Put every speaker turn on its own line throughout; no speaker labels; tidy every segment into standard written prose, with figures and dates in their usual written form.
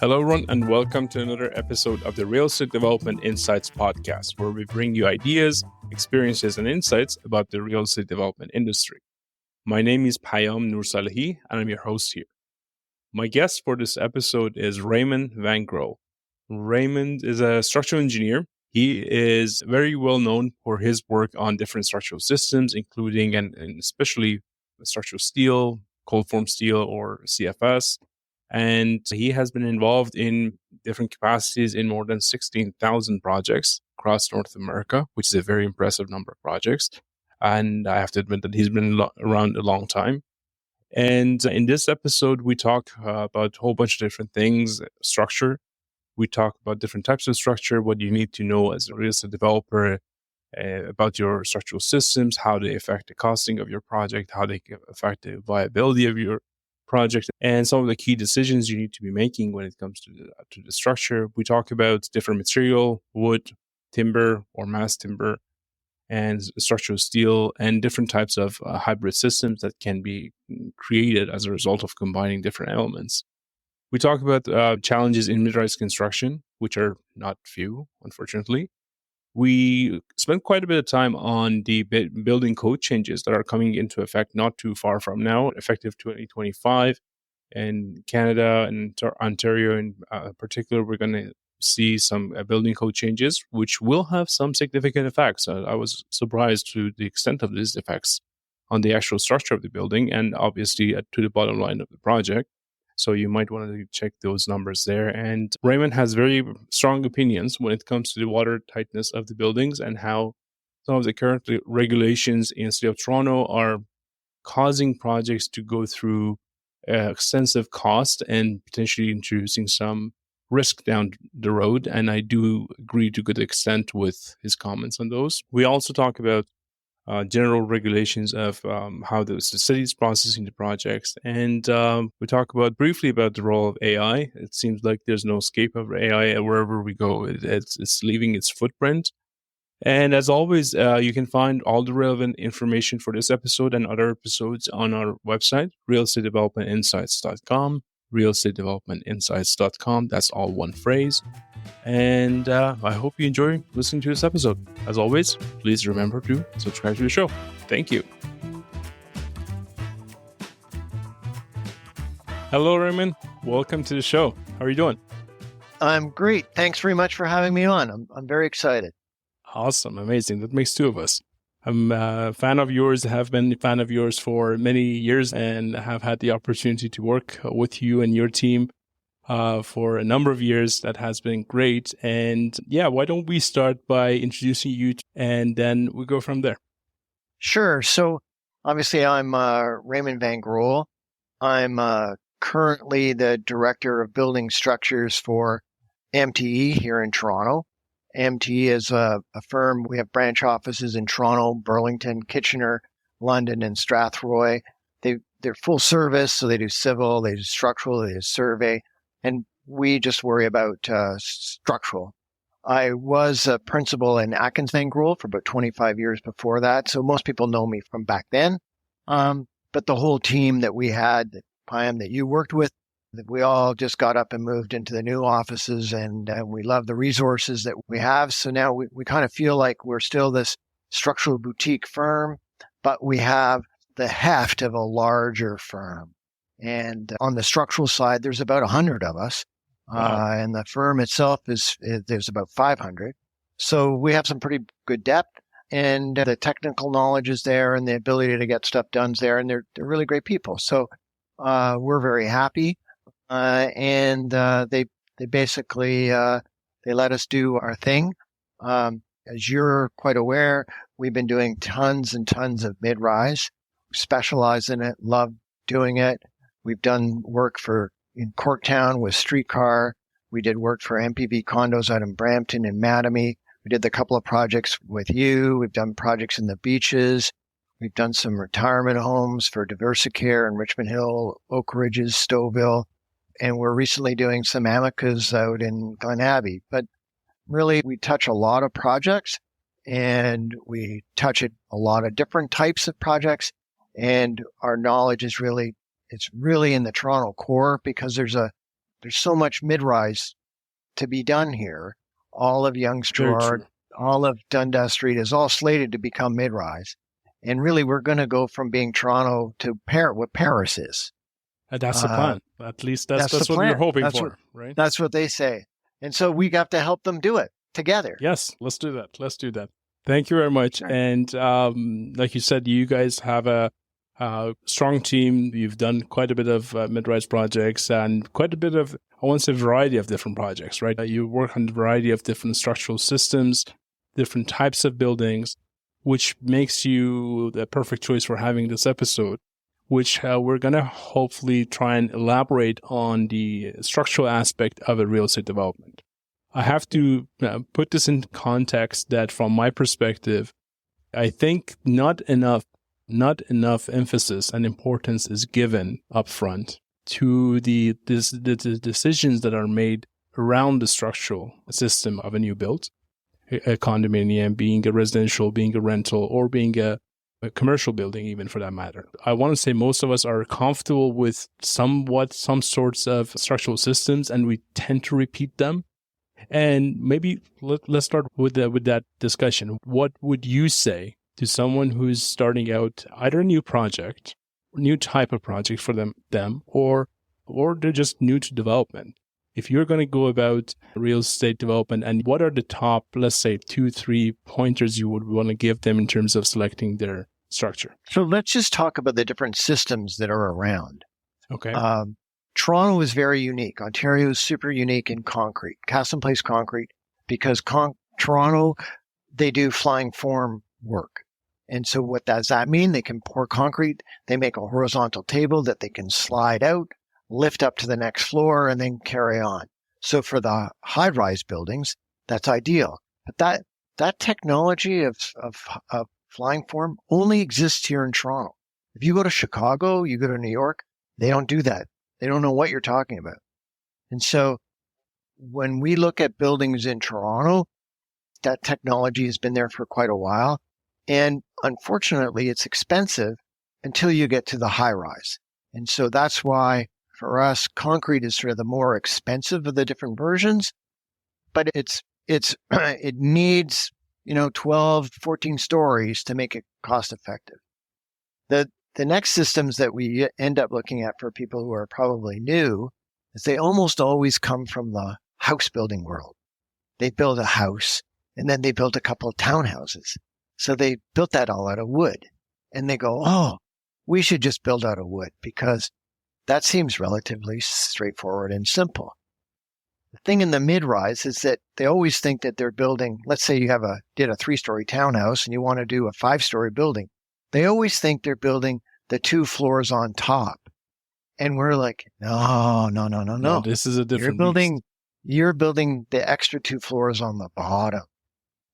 Hello, everyone, and welcome to another episode of the Real Estate Development Insights podcast, where we bring you ideas, experiences, and insights about the real estate development industry. My name is Payam Nursalahi, and I'm your host here. My guest for this episode is Raymond Van Groll. Raymond is a structural engineer. He is very well known for his work on different structural systems, including and especially structural steel, cold form steel, or CFS. And he has been involved in different capacities in more than 16,000 projects across North America, which is a very impressive number of projects. And I have to admit that he's been around a long time. And in this episode, we talk about a whole bunch of different things, structure. We talk about different types of structure, what you need to know as a real estate developer about your structural systems, how they affect the costing of your project, how they affect the viability of your project, and some of the key decisions you need to be making when it comes to the structure. We talk about different material, wood, timber or mass timber, and structural steel, and different types of hybrid systems that can be created as a result of combining different elements. We talk about challenges in mid-rise construction, which are not few, unfortunately. We spent quite a bit of time on the building code changes that are coming into effect not too far from now, effective 2025 in Canada and Ontario in particular. We're going to see some building code changes, which will have some significant effects. I was surprised to the extent of these effects on the actual structure of the building and obviously to the bottom line of the project. So you might want to check those numbers there. And Raymond has very strong opinions when it comes to the water tightness of the buildings and how some of the current regulations in the city of Toronto are causing projects to go through extensive cost and potentially introducing some risk down the road. And I do agree to a good extent with his comments on those. We also talk about general regulations of how the city is processing the projects. And we talk briefly about the role of AI. It seems like there's no escape of AI wherever we go. It's leaving its footprint. And as always, you can find all the relevant information for this episode and other episodes on our website, realestatedevelopmentinsights.com, realestatedevelopmentinsights.com. That's all one phrase. And I hope you enjoy listening to this episode. As always, please remember to subscribe to the show. Thank you. Hello, Raymond. Welcome to the show. How are you doing?
I'm great. Thanks very much for having me on. I'm very excited.
Awesome. Amazing. That makes two of us. I'm a fan of yours, have been a fan of yours for many years, and have had the opportunity to work with you and your team for a number of years. That has been great. And yeah, why don't we start by introducing you and then we go from there.
Sure. So obviously I'm Raymond Van Groll. I'm currently the Director of Building Structures for M.T.E here in Toronto. M.T.E is a firm. We have branch offices in Toronto, Burlington, Kitchener, London, and Strathroy. They're full service, so they do civil, they do structural, they do survey, and we just worry about structural. I was a principal in Raymond Van Groll for about 25 years before that, so most people know me from back then. But the whole team that we had, Payam, that you worked with, that we all just got up and moved into the new offices, and we love the resources that we have. So now we kind of feel like we're still this structural boutique firm, but we have the heft of a larger firm. And on the structural side, there's about 100 of us. Wow. And the firm itself there's about 500. So we have some pretty good depth, and the technical knowledge is there, and the ability to get stuff done is there, and they're really great people. So we're very happy. And they basically they let us do our thing. As you're quite aware, we've been doing tons and tons of mid-rise, specialize in it, love doing it. We've done work in Corktown with Streetcar. We did work for MPV condos out in Brampton and Mattamy. We did a couple of projects with you. We've done projects in the beaches. We've done some retirement homes for Diversicare in Richmond Hill, Oak Ridges, Stouffville. And we're recently doing some amicas out in Glen Abbey. But really, we touch a lot of projects, and we touch a lot of different types of projects. And our knowledge is really in the Toronto core, because there's a there's so much mid-rise to be done here. All of Young Stroud, all of Dundas Street is all slated to become mid-rise. And really, we're going to go from being Toronto to what Paris is.
That's the plan. At least that's what
plan.
we're hoping
that's
for, right?
That's what they say. And so we got to help them do it together.
Yes, let's do that. Thank you very much.
Sure.
And like you said, you guys have a strong team. You've done quite a bit of mid-rise projects and quite a bit of, I want to say, variety of different projects, right? You work on a variety of different structural systems, different types of buildings, which makes you the perfect choice for having this episode, which we're going to hopefully try and elaborate on the structural aspect of a real estate development. I have to put this in context that from my perspective, I think not enough emphasis and importance is given upfront to the decisions that are made around the structural system of a new build, a condominium, being a residential, being a rental, or being a commercial building, even for that matter. I want to say most of us are comfortable with some sorts of structural systems, and we tend to repeat them. And maybe let's start with that discussion. What would you say to someone who's starting out either a new project, new type of project for them, or they're just new to development? If you're going to go about real estate development, and what are the top, let's say, 2-3 pointers you would want to give them in terms of selecting their structure?
So let's just talk about the different systems that are around.
Okay.
Toronto is very unique. Ontario is super unique in concrete, cast in place concrete, because Toronto, they do flying form work. And so what does that mean? They can pour concrete. They make a horizontal table that they can slide out, lift up to the next floor, and then carry on. So for the high-rise buildings, that's ideal. But that technology of flying form only exists here in Toronto. If you go to Chicago, you go to New York, they don't do that. They don't know what you're talking about. And so when we look at buildings in Toronto, that technology has been there for quite a while. And unfortunately, it's expensive until you get to the high-rise. And so that's why for us, concrete is sort of the more expensive of the different versions, but it needs, 12, 14 stories to make it cost effective. The next systems that we end up looking at for people who are probably new is they almost always come from the house building world. They build a house and then they build a couple of townhouses. So they built that all out of wood, and they go, oh, we should just build out of wood because that seems relatively straightforward and simple. The thing in the mid-rise is that they always think that they're building, let's say you did a 3-story townhouse and you want to do a 5-story building. They always think they're building the 2 floors on top. And we're like, no.
This is a different
You're building the extra 2 floors on the bottom.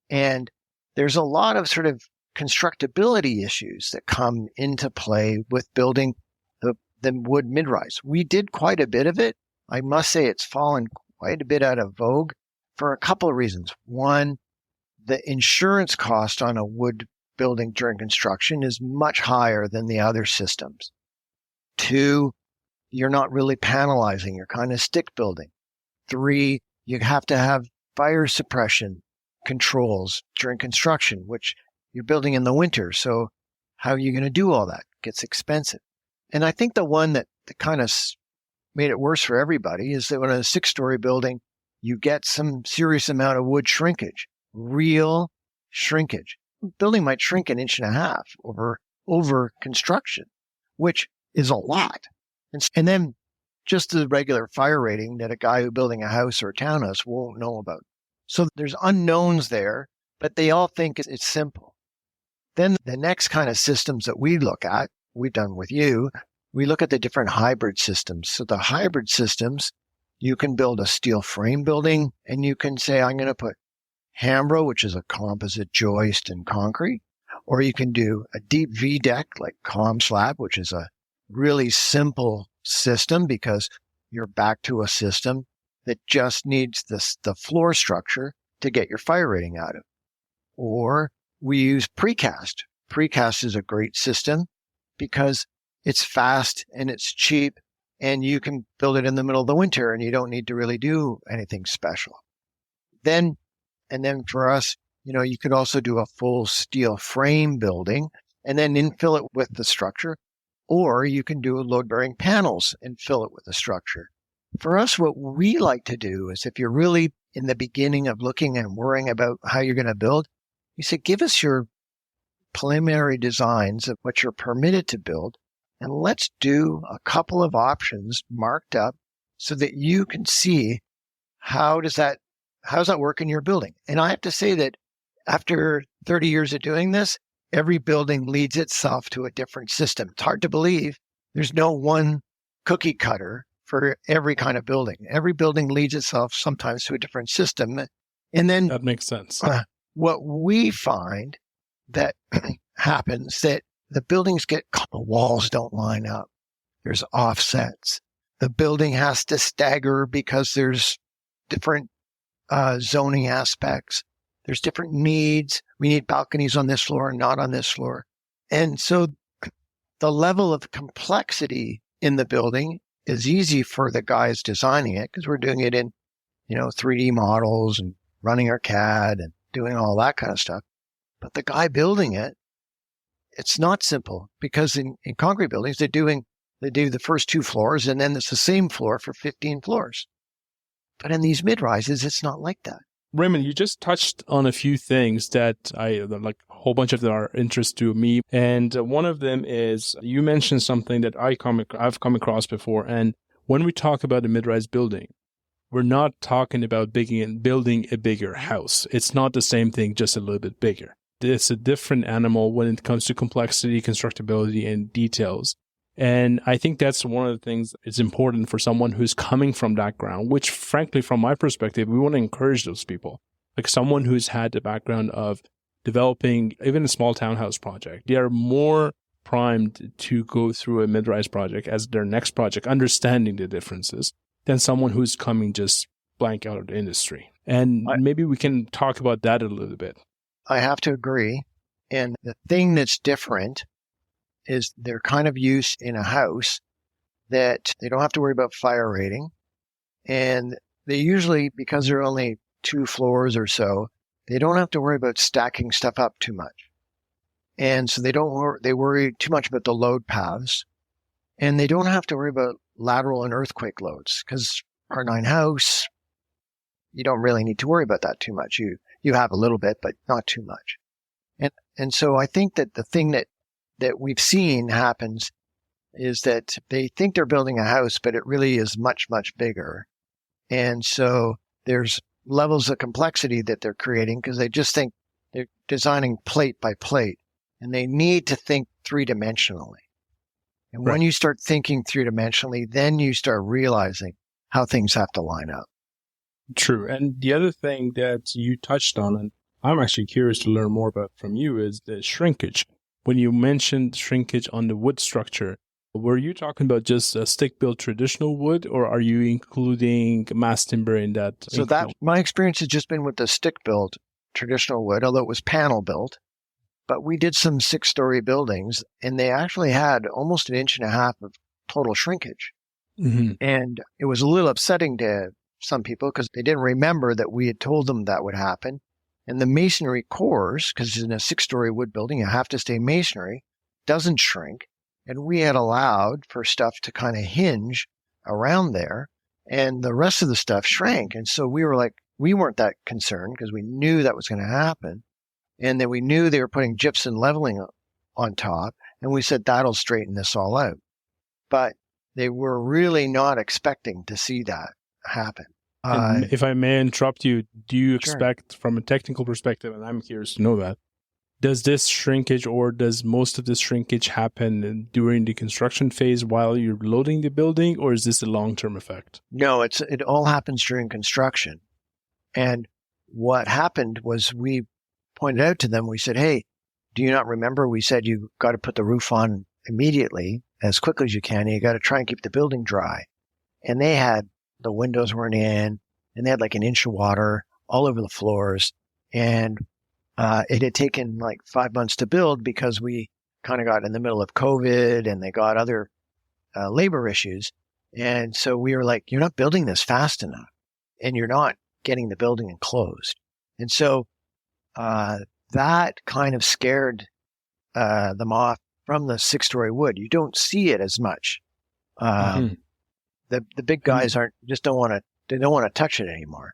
And there's a lot of sort of constructability issues that come into play with building the wood mid-rise. We did quite a bit of it. I must say it's fallen quite a bit out of vogue for a couple of reasons. One, the insurance cost on a wood building during construction is much higher than the other systems. 2, you're not really panelizing. You're kind of stick building. 3, you have to have fire suppression controls during construction, which you're building in the winter. So how are you going to do all that? It gets expensive. And I think the one that kind of made it worse for everybody is that when a 6-story building, you get some serious amount of wood shrinkage, real shrinkage. The building might shrink 1.5 inches over construction, which is a lot. And then just the regular fire rating that a guy who's building a house or a townhouse won't know about. So there's unknowns there, but they all think it's simple. Then the next kind of systems that we look at, we've done with you, we look at the different hybrid systems. So the hybrid systems, you can build a steel frame building and you can say, I'm going to put Hambro, which is a composite joist and concrete, or you can do a deep V deck like ComSlab, which is a really simple system because you're back to a system that just needs the floor structure to get your fire rating out of. Or we use precast. Precast is a great system because it's fast and it's cheap and you can build it in the middle of the winter and you don't need to really do anything special. And then for us, you could also do a full steel frame building and then infill it with the structure, or you can do load-bearing panels and fill it with the structure. For us, what we like to do is if you're really in the beginning of looking and worrying about how you're going to build, you say, give us your preliminary designs of what you're permitted to build, and let's do a couple of options marked up so that you can see how does that work in your building. And I have to say that after 30 years of doing this, every building leads itself to a different system. It's hard to believe there's no one cookie cutter for every kind of building. Every building leads itself sometimes to a different system. And then
that makes sense.
What we find that happens that the buildings the walls don't line up. There's offsets. The building has to stagger because there's different zoning aspects. There's different needs. We need balconies on this floor and not on this floor. And so the level of complexity in the building is easy for the guys designing it because we're doing it in, 3D models and running our CAD and doing all that kind of stuff. But the guy building it, it's not simple because in concrete buildings, they do the first 2 floors and then it's the same floor for 15 floors. But in these mid-rises, it's not like that.
Raymond, you just touched on a few things that a whole bunch of them are interest to me. And one of them is you mentioned something that I've come across before. And when we talk about a mid-rise building, we're not talking about building a bigger house. It's not the same thing, just a little bit bigger. It's a different animal when it comes to complexity, constructability, and details. And I think that's one of the things that's important for someone who's coming from that background, which frankly, from my perspective, we want to encourage those people. Like someone who's had the background of developing even a small townhouse project, they are more primed to go through a mid-rise project as their next project, understanding the differences, than someone who's coming just blank out of the industry. And maybe we can talk about that a little bit.
I have to agree. And the thing that's different is they're kind of used in a house that they don't have to worry about fire rating. And they usually, because they're only 2 floors or so, they don't have to worry about stacking stuff up too much. And so they worry too much about the load paths. And they don't have to worry about lateral and earthquake loads because R9 house, you don't really need to worry about that too much. You have a little bit, but not too much. And so I think that the thing that we've seen happens is that they think they're building a house, but it really is much, much bigger. And so there's levels of complexity that they're creating because they just think they're designing plate by plate and they need to think 3-dimensionally. And when you start thinking 3-dimensionally, then you start realizing how things have to line up.
True. And the other thing that you touched on, and I'm actually curious to learn more about from you, is the shrinkage. When you mentioned shrinkage on the wood structure, were you talking about just a stick-built traditional wood, or are you including mass timber in that?
So my experience has just been with the stick-built traditional wood, although it was panel-built. But we did some 6-story buildings, and they actually had almost 1.5 inches of total shrinkage.
Mm-hmm.
And it was a little upsetting to some people because they didn't remember that we had told them that would happen. And the masonry cores, because in a 6-story wood building, you have to stay masonry, doesn't shrink. And we had allowed for stuff to kind of hinge around there, and the rest of the stuff shrank. And so we weren't that concerned because we knew that was going to happen. And then we knew they were putting gypsum leveling on top. And we said, that'll straighten this all out. But they were really not expecting to see that happen.
If I may interrupt you, do you
Sure.
expect from a technical perspective, and I'm curious to know that, does this shrinkage or does most of this shrinkage happen during the construction phase while you're loading the building, or is this a long-term effect?
No, it all happens during construction. And what happened was we pointed out to them, we said, hey, do you not remember we said you got to put the roof on immediately as quickly as you can, and you got to try and keep the building dry. And the windows weren't in, and they had like 1 inch of water all over the floors. And it had taken like 5 months to build because we kind of got in the middle of COVID and they got other labor issues. And so we were like, you're not building this fast enough and you're not getting the building enclosed. And so that kind of scared them off from the 6-story wood. You don't see it as much. The big guys don't want to touch it anymore.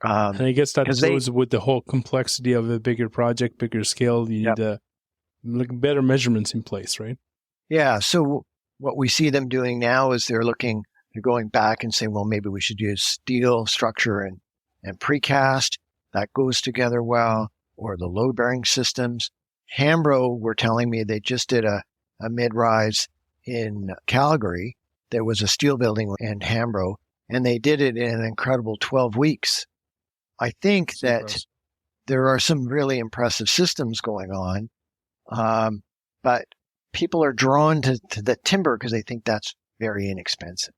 And I guess that goes with the whole complexity of a bigger project, bigger scale. You need better measurements in place, right?
Yeah. So what we see them doing now is they're going back and saying, well, maybe we should use steel structure and precast. That goes together well, or the load-bearing systems. Hambro were telling me they just did a mid-rise in Calgary. There was a steel building in Hambro, and they did it in an incredible 12 weeks. I think that there are some really impressive systems going on, but people are drawn to the timber because they think that's very inexpensive.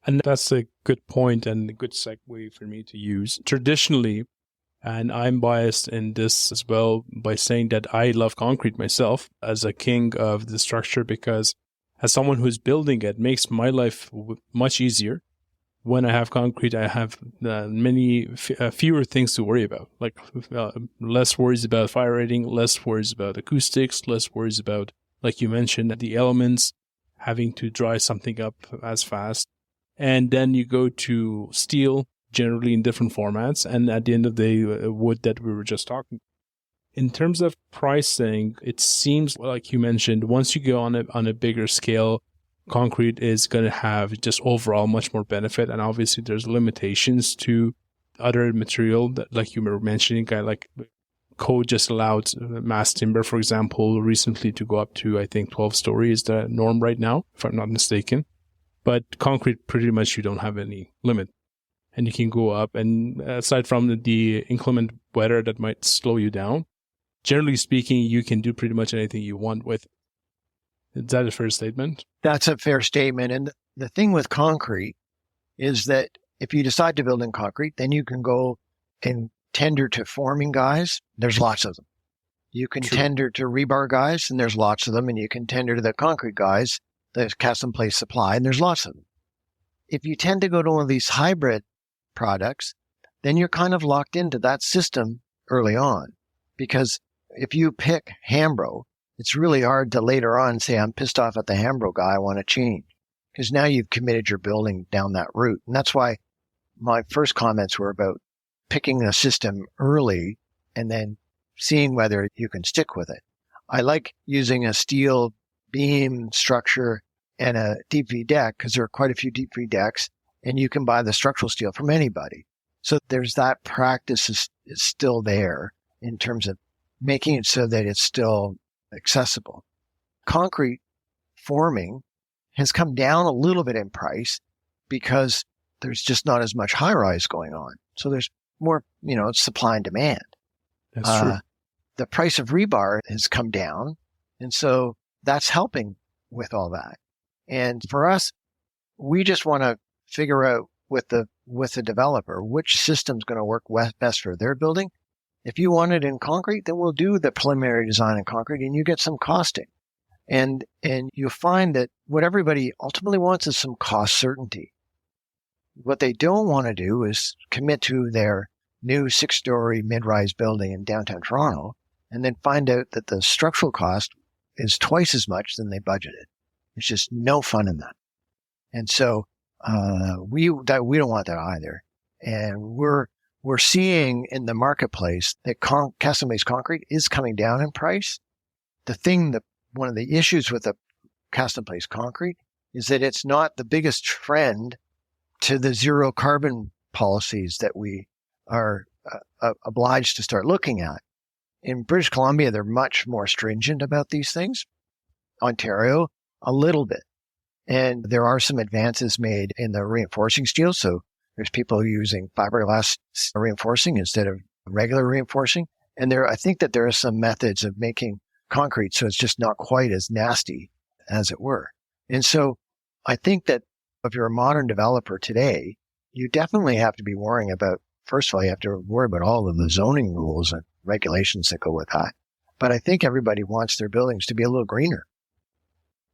And that's a good point and a good segue for me to use. Traditionally, and I'm biased in this as well by saying that I love concrete myself as a king of the structure, because as someone who's building it makes my life much easier. When I have concrete, I have fewer things to worry about, like less worries about fire rating, less worries about acoustics, less worries about, like you mentioned, the elements, having to dry something up as fast. And then you go to steel, generally in different formats, and at the end of the day, wood that we were just talking. In terms of pricing, it seems like you mentioned, once you go on a bigger scale, concrete is going to have just overall much more benefit. And obviously there's limitations to other material that, like you were mentioning, like code just allowed mass timber, for example, recently to go up to, I think, 12 stories is the norm right now, if I'm not mistaken. But concrete, pretty much you don't have any limit. And you can go up, and aside from the inclement weather that might slow you down, generally speaking, you can do pretty much anything you want with it. Is that a fair statement?
That's a fair statement. And the thing with concrete is that if you decide to build in concrete, then you can go and tender to forming guys. There's lots of them. You can tender to rebar guys, and there's lots of them. And you can tender to the concrete guys, the cast in place supply, and there's lots of them. If you tend to go to one of these hybrid products, then you're kind of locked into that system early on. Because if you pick Hambro, it's really hard to later on say, I'm pissed off at the Hambro guy, I want to change. Because now you've committed your building down that route. And that's why my first comments were about picking a system early and then seeing whether you can stick with it. I like using a steel beam structure and a deep V deck because there are quite a few deep V decks, and you can buy the structural steel from anybody. So there's that practice is still there in terms of making it so that it's still accessible. Concrete forming has come down a little bit in price because there's just not as much high rise going on. So there's more, it's supply and demand.
That's true.
The price of rebar has come down. And so that's helping with all that. And for us, we just want to figure out with the developer which system's going to work best for their building. If you want it in concrete, then we'll do the preliminary design in concrete and you get some costing. And you find that what everybody ultimately wants is some cost certainty. What they don't want to do is commit to their new 6-story mid-rise building in downtown Toronto and then find out that the structural cost is twice as much than they budgeted. It's just no fun in that. And so we don't want that either. And we're seeing in the marketplace that custom-based concrete is coming down in price. One of the issues with the custom-based concrete is that it's not the biggest trend to the zero carbon policies that we are obliged to start looking at. In British Columbia, they're much more stringent about these things. Ontario, a little bit. And there are some advances made in the reinforcing steel. So there's people using fiberglass reinforcing instead of regular reinforcing. And I think that there are some methods of making concrete so it's just not quite as nasty as it were. And so I think that if you're a modern developer today, you definitely have to be worrying about, first of all, you have to worry about all of the zoning rules and regulations that go with that. But I think everybody wants their buildings to be a little greener.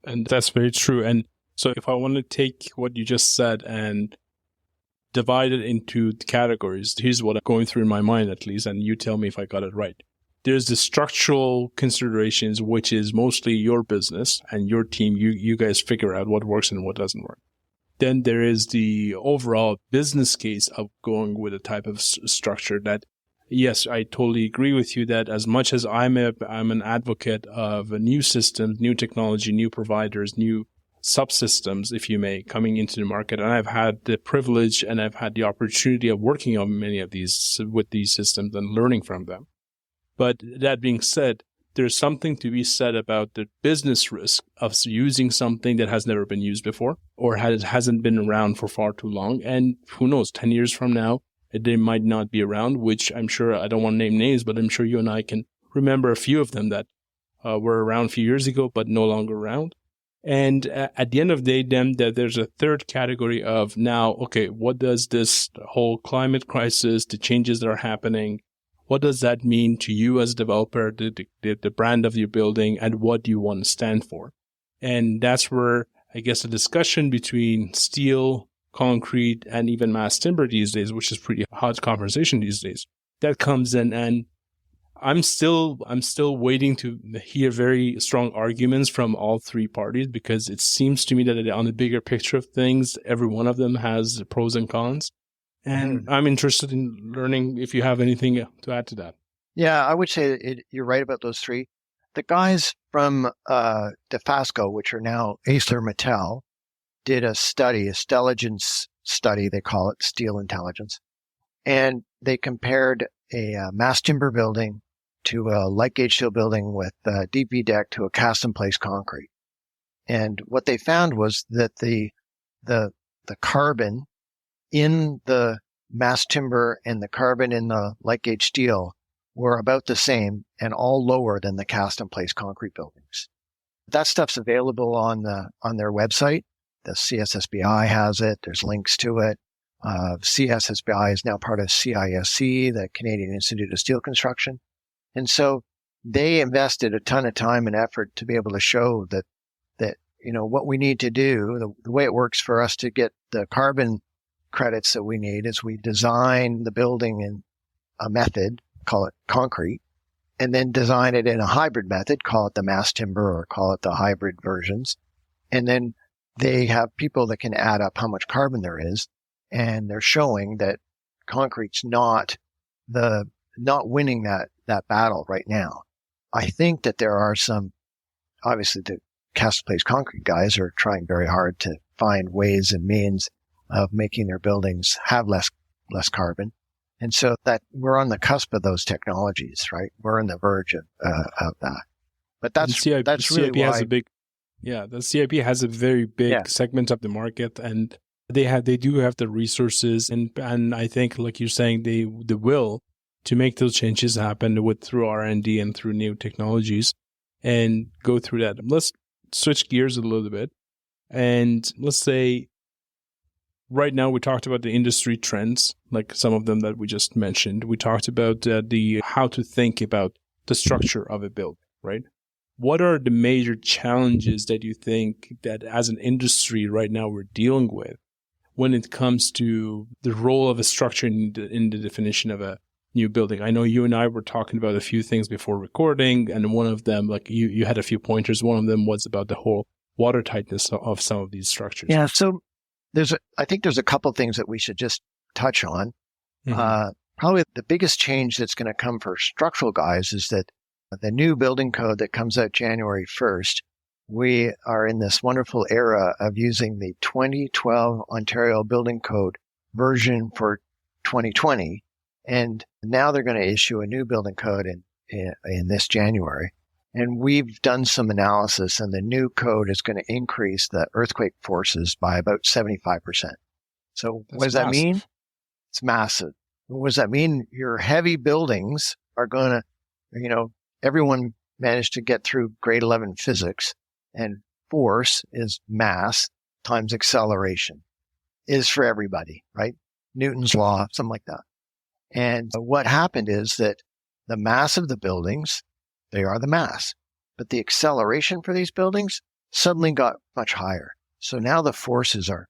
And that's very true. And So if I want to take what you just said and divide it into categories, here's what I'm going through in my mind at least, and you tell me if I got it right. There's the structural considerations, which is mostly your business and your team. You guys figure out what works and what doesn't work. Then there is the overall business case of going with a type of structure that, yes, I totally agree with you that as much as I'm an advocate of new systems, new technology, new providers, new subsystems, if you may, coming into the market. And I've had the privilege and I've had the opportunity of working on many of these with these systems and learning from them. But that being said, there's something to be said about the business risk of using something that has never been used before or hasn't been around for far too long. And who knows, 10 years from now, they might not be around, which I'm sure, I don't want to name names, but I'm sure you and I can remember a few of them that were around a few years ago, but no longer around. And at the end of the day, then there's a third category of now, okay, what does this whole climate crisis, the changes that are happening, what does that mean to you as a developer, the brand of your building, and what do you want to stand for? And that's where I guess the discussion between steel, concrete, and even mass timber these days, which is pretty hot conversation these days, that comes in. And I'm still waiting to hear very strong arguments from all three parties, because it seems to me that on the bigger picture of things, every one of them has the pros and cons. And I'm interested in learning if you have anything to add to that.
Yeah, I would say you're right about those three. The guys from DeFasco, which are now ArcelorMittal, did a study, a Stelligence study, they call it, steel intelligence. And they compared a mass timber building to a light gauge steel building with a DP deck to a cast-in-place concrete. And what they found was that the carbon in the mass timber and the carbon in the light gauge steel were about the same and all lower than the cast-in-place concrete buildings. That stuff's available on their website. The CSSBI has it. There's links to it. CSSBI is now part of CISC, the Canadian Institute of Steel Construction. And so they invested a ton of time and effort to be able to show that what we need to do, the way it works for us to get the carbon credits that we need is we design the building in a method, call it concrete, and then design it in a hybrid method, call it the mass timber or call it the hybrid versions. And then they have people that can add up how much carbon there is, and they're showing that concrete's not winning that battle right now. I think that there are some, obviously the cast-in-place concrete guys are trying very hard to find ways and means of making their buildings have less carbon. And so that we're on the cusp of those technologies, right? We're on the verge of that. But that's really why
the CIP has a very big segment of the market, and they do have the resources and I think, like you're saying, the will to make those changes happen through R&D and through new technologies and go through that. Let's switch gears a little bit, and let's say right now we talked about the industry trends, like some of them that we just mentioned. We talked about the how to think about the structure of a building, right? What are the major challenges that you think that as an industry right now we're dealing with when it comes to the role of a structure in the definition of a new building? I know you and I were talking about a few things before recording, and one of them, like you had a few pointers. One of them was about the whole watertightness of some of these structures.
Yeah, so I think there's a couple things that we should just touch on. Mm-hmm. Probably the biggest change that's going to come for structural guys is that the new building code that comes out January 1st, we are in this wonderful era of using the 2012 Ontario Building Code version for 2020. And now they're going to issue a new building code in this January. And we've done some analysis, and the new code is going to increase the earthquake forces by about 75%. So what does that mean? It's massive. What does that mean? Your heavy buildings are going to, everyone managed to get through grade 11 physics, and force is mass times acceleration is for everybody, right? Newton's law, something like that. And what happened is that the mass of the buildings, they are the mass, but the acceleration for these buildings suddenly got much higher. So now the forces are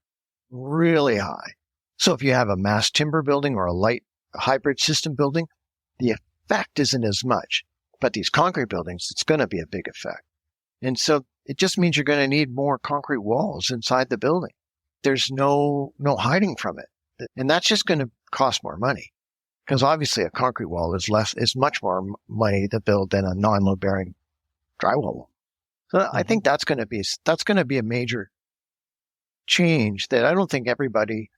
really high. So if you have a mass timber building or a light hybrid system building, the effect isn't as much. But these concrete buildings, it's going to be a big effect. And so it just means you're going to need more concrete walls inside the building. There's no hiding from it. And that's just going to cost more money. Because obviously a concrete wall is much more money to build than a non-load bearing drywall wall. So I think that's going to be a major change that I don't think everybody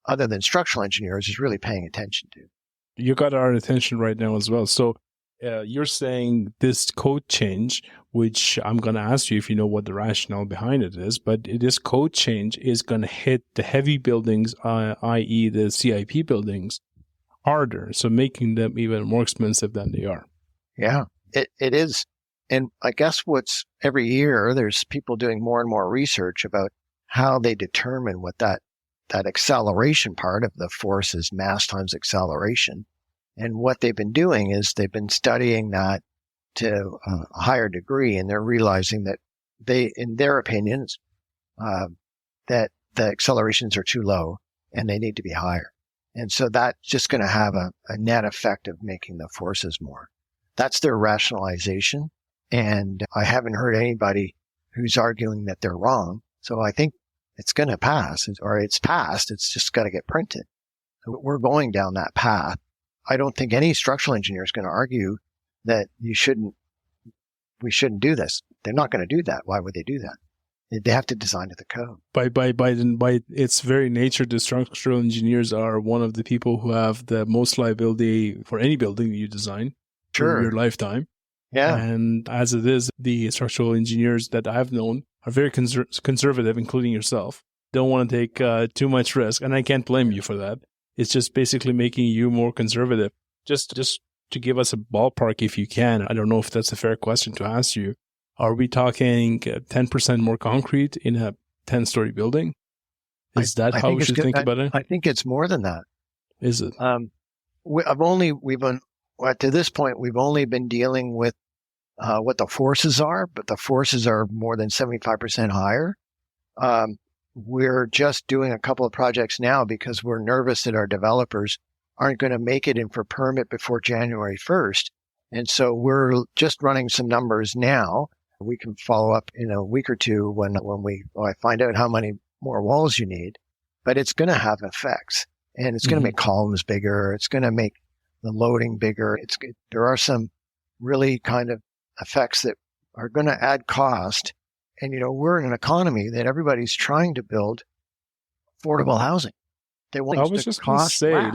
other than structural engineers is really paying attention to.
You got our attention right now as well. So you're saying this code change, which I'm going to ask you if you know what the rationale behind it is, but this code change is going to hit the heavy buildings, i.e. the CIP buildings, harder, so making them even more expensive than they are.
Yeah, it is. And I guess every year there's people doing more and more research about how they determine what that acceleration part of the force is, mass times acceleration. And what they've been doing is they've been studying that to a higher degree, and they're realizing that in their opinions, that the accelerations are too low and they need to be higher. And so that's just going to have a net effect of making the forces more. That's their rationalization. And I haven't heard anybody who's arguing that they're wrong. So I think it's going to pass, or it's passed. It's just got to get printed. So we're going down that path. I don't think any structural engineer is going to argue that we shouldn't do this. They're not going to do that. Why would they do that? They have to design to the code.
By its very nature, the structural engineers are one of the people who have the most liability for any building you design in your lifetime.
Yeah.
And as it is, the structural engineers that I've known are very conservative, including yourself. Don't want to take too much risk, and I can't blame you for that. It's just basically making you more conservative. Just to give us a ballpark, if you can. I don't know if that's a fair question to ask you. Are we talking 10% more concrete in a 10-story building? Is that how we should think about it?
I think it's more than that.
Is it?
To this point, we've only been dealing with what the forces are, but the forces are more than 75% higher. We're just doing a couple of projects now because we're nervous that our developers aren't going to make it in for permit before January 1st. And so we're just running some numbers now. We can follow up in a week or two when I find out how many more walls you need. But it's going to have effects, and it's going to make columns bigger. It's going to make the loading bigger. There are some really kind of effects that are going to add cost. And, we're in an economy that everybody's trying to build affordable housing. They want
I was just going to say,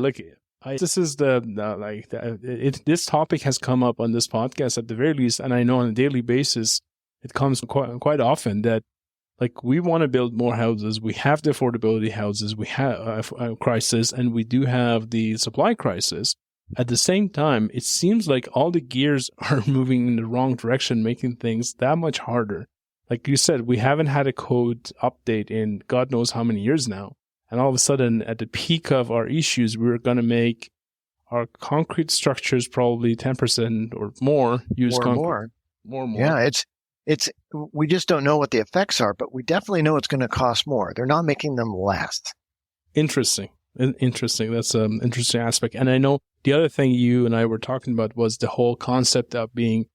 this is this topic has come up on this podcast at the very least, and I know on a daily basis it comes quite often that we want to build more houses. We have the affordability houses. We have a crisis, and we do have the supply crisis. At the same time, it seems like all the gears are moving in the wrong direction, making things that much harder. Like you said, we haven't had a code update in God knows how many years now. And all of a sudden, at the peak of our issues, we're going to make our concrete structures probably 10% or more use concrete. More.
Yeah, we just don't know what the effects are, but we definitely know it's going to cost more. They're not making them last.
Interesting. That's an interesting aspect. And I know the other thing you and I were talking about was the whole concept of being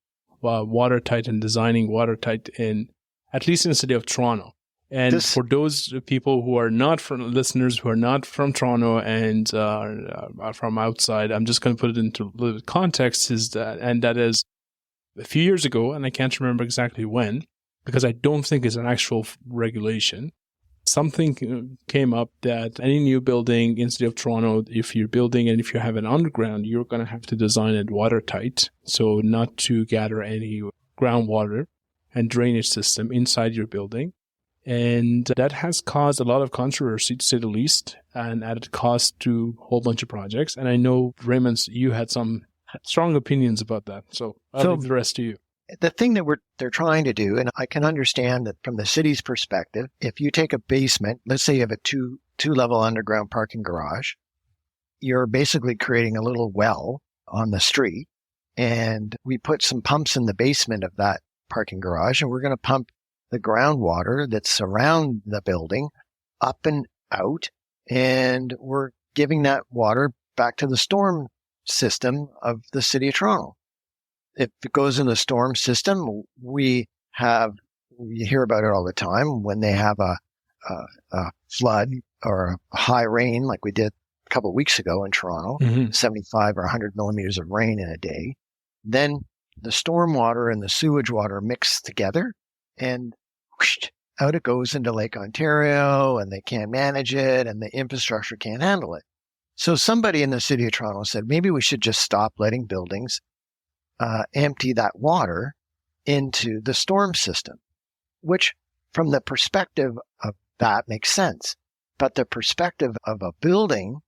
watertight and designing watertight at least in the city of Toronto. And for those people who are not listeners who are not from Toronto and are from outside, I'm just going to put it into a little bit of context. That is a few years ago, and I can't remember exactly when, because I don't think it's an actual regulation. Something came up that any new building in the city of Toronto, if you're building and if you have an underground, you're going to have to design it watertight, so not to gather any groundwater and drainage system inside your building. And that has caused a lot of controversy, to say the least, and added cost to a whole bunch of projects. And I know, Raymond, you had some strong opinions about that. So I'll leave the rest to you.
The thing that they're trying to do, and I can understand that from the city's perspective, if you take a basement, let's say you have a two-level underground parking garage, you're basically creating a little well on the street, and we put some pumps in the basement of that parking garage, and we're going to pump the groundwater that's around the building up and out, and we're giving that water back to the storm system of the City of Toronto. If it goes in the storm system, you hear about it all the time when they have a flood or a high rain, like we did a couple of weeks ago in Toronto, 75 or 100 millimeters of rain in a day. Then the storm water and the sewage water mix together, and whoosh, out it goes into Lake Ontario, and they can't manage it, and the infrastructure can't handle it. So somebody in the City of Toronto said, maybe we should just stop letting buildings empty that water into the storm system, which from the perspective of that makes sense. But the perspective of a building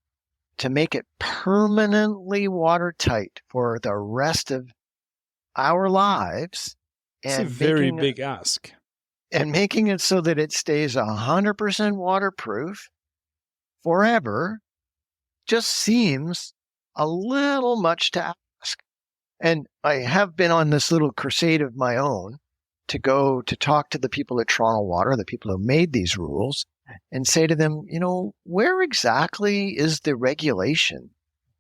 to make it permanently watertight for the rest of our lives.
It's a very big ask.
And making it so that it stays 100% waterproof forever just seems a little much to ask. And I have been on this little crusade of my own to go to talk to the people at Toronto Water, the people who made these rules, and say to them, where exactly is the regulation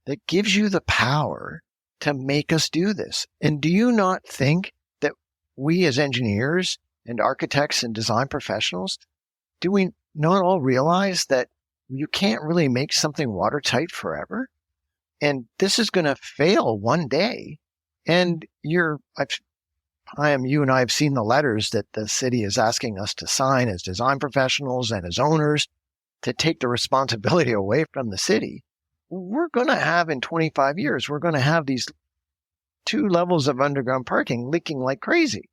that gives you the power to make us do this? And do you not think that we as engineers and architects and design professionals, do we not all realize that you can't really make something watertight forever? And this is going to fail one day. And you and I have seen the letters that the city is asking us to sign as design professionals and as owners to take the responsibility away from the city. We're going to have in 25 years, we're going to have these 2 levels of underground parking leaking like crazy.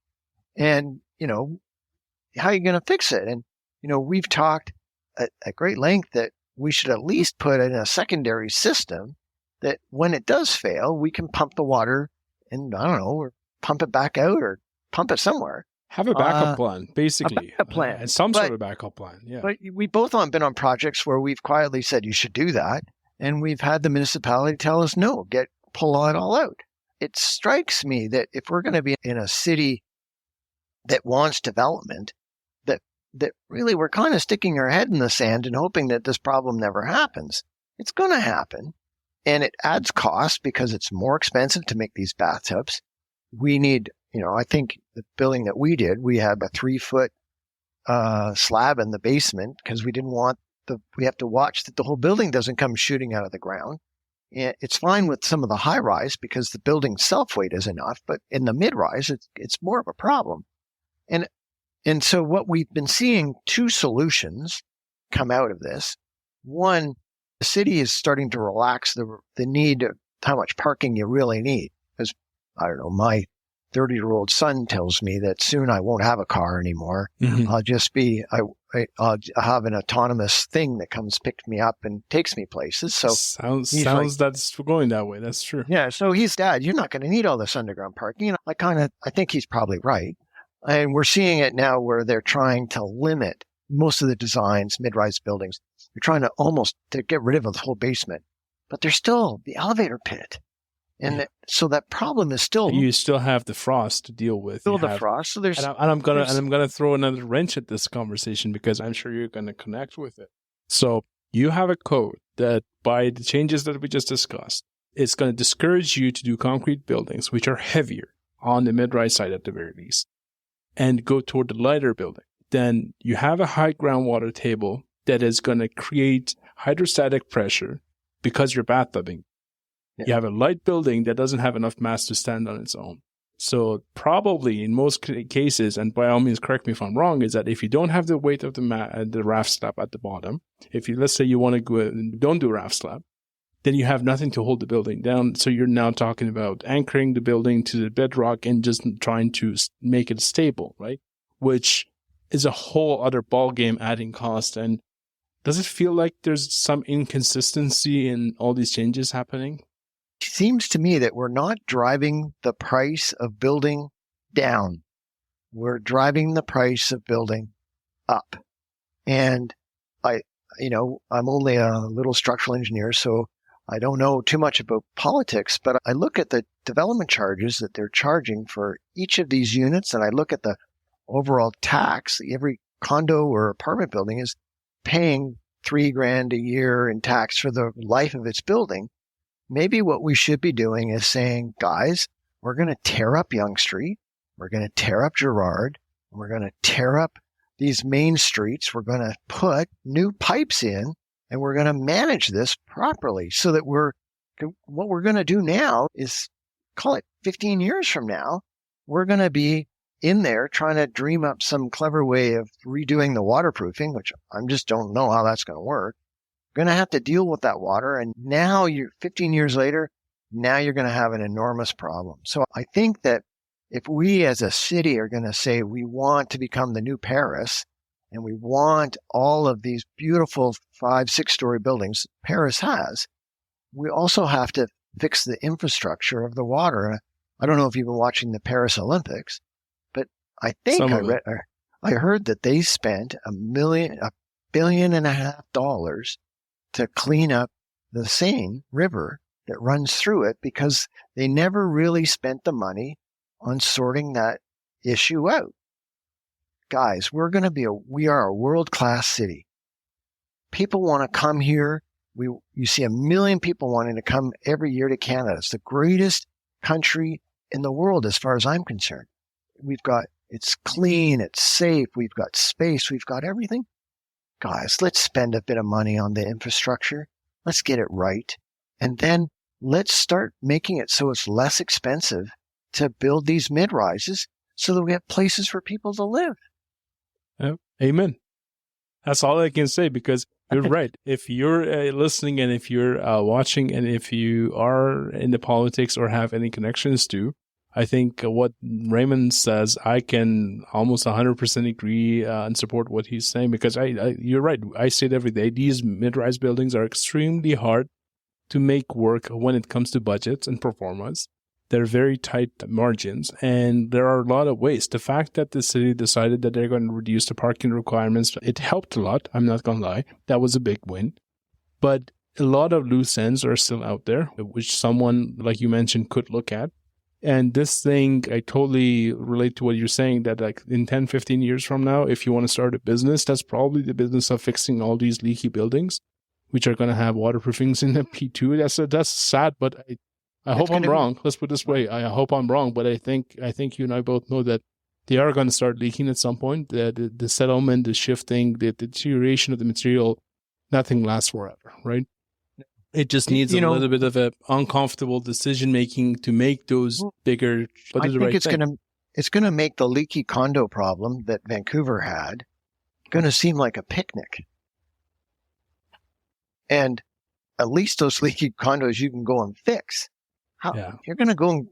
And, how are you going to fix it? And, we've talked at great length that we should at least put in a secondary system that when it does fail, we can pump the water and, or pump it back out or pump it somewhere.
Have a backup plan, basically.
A plan.
And some sort of backup plan, yeah.
But we both have been on projects where we've quietly said you should do that. And we've had the municipality tell us, no, pull it all out. It strikes me that if we're going to be in a city that wants development, that really we're kind of sticking our head in the sand and hoping that this problem never happens. It's going to happen. And it adds cost because it's more expensive to make these bathtubs. We need, I think the building that we did, we had a 3-foot slab in the basement because we didn't want we have to watch that the whole building doesn't come shooting out of the ground. And it's fine with some of the high rise because the building self-weight is enough, but in the mid-rise, it's more of a problem. And so what we've been seeing, 2 solutions come out of this. One, the city is starting to relax the need of how much parking you really need. Because, I don't know, my 30-year-old son tells me that soon I won't have a car anymore. Mm-hmm. I'll have an autonomous thing that comes, picks me up and takes me places. So
sounds that's going that way. That's true.
Yeah. So Dad, you're not going to need all this underground parking. I think he's probably right. And we're seeing it now where they're trying to limit most of the designs, mid-rise buildings. They're trying to get rid of the whole basement, but there's still the elevator pit. And so that problem is still.
You still have the frost to deal with.
Frost. So there's.
And I'm gonna throw another wrench at this conversation because I'm sure you're gonna connect with it. So you have a code that, by the changes that we just discussed, it's going to discourage you to do concrete buildings, which are heavier on the mid-rise side at the very least, and go toward the lighter building. Then you have a high groundwater table that is going to create hydrostatic pressure because you're bathtubing. Yeah. You have a light building that doesn't have enough mass to stand on its own. So probably in most cases, and by all means correct me if I'm wrong, is that if you don't have the weight of the raft slab at the bottom, let's say you want to go and don't do raft slab, then you have nothing to hold the building down. So you're now talking about anchoring the building to the bedrock and just trying to make it stable, right? Which is a whole other ballgame, adding cost. And does it feel like there's some inconsistency in all these changes happening?
It seems to me that we're not driving the price of building down. We're driving the price of building up. And I'm only a little structural engineer, so I don't know too much about politics, but I look at the development charges that they're charging for each of these units, and I look at the overall tax. Every condo or apartment building is paying $3,000 a year in tax for the life of its building. Maybe what we should be doing is saying, guys, we're going to tear up Yonge Street. We're going to tear up Gerrard. We're going to tear up these main streets. We're going to put new pipes in, and we're going to manage this properly so that what we're going to do now is, call it 15 years from now, we're going to be in there trying to dream up some clever way of redoing the waterproofing, which I just don't know how that's going to work. We're going to have to deal with that water. And now 15 years later, now you're going to have an enormous problem. So I think that if we as a city are going to say we want to become the new Paris, and we want all of these beautiful 5, 6-story buildings Paris has, we also have to fix the infrastructure of the water. I don't know if you've been watching the Paris Olympics, but I think I heard that they spent $1.5 billion to clean up the Seine River that runs through it, because they never really spent the money on sorting that issue out. Guys, we are a world-class city. People want to come here. You see 1 million people wanting to come every year to Canada. It's the greatest country in the world as far as I'm concerned. It's clean, it's safe, we've got space, we've got everything. Guys, let's spend a bit of money on the infrastructure. Let's get it right. And then let's start making it so it's less expensive to build these mid-rises so that we have places for people to live.
Amen. That's all I can say, because you're right. If you're listening, and if you're watching, and if you are in the politics or have any connections to, I think what Raymond says, I can almost 100% agree and support what he's saying, because you're right. I say it every day. These mid-rise buildings are extremely hard to make work when it comes to budgets and performance. They're very tight margins, and there are a lot of waste. The fact that the city decided that they're going to reduce the parking requirements, it helped a lot. I'm not going to lie. That was a big win. But a lot of loose ends are still out there, which someone, like you mentioned, could look at. And this thing, I totally relate to what you're saying, that like in 10, 15 years from now, if you want to start a business, that's probably the business of fixing all these leaky buildings, which are going to have waterproofings in them. P2. That's sad, but I hope I'm wrong. Let's put it this way. I hope I'm wrong, but I think you and I both know that they are going to start leaking at some point. The settlement, the shifting, the deterioration of the material, nothing lasts forever, right? It just needs a little bit of a uncomfortable decision making to make those bigger.
I think it's going to make the leaky condo problem that Vancouver had going to seem like a picnic. And at least those leaky condos you can go and fix. You're going to go,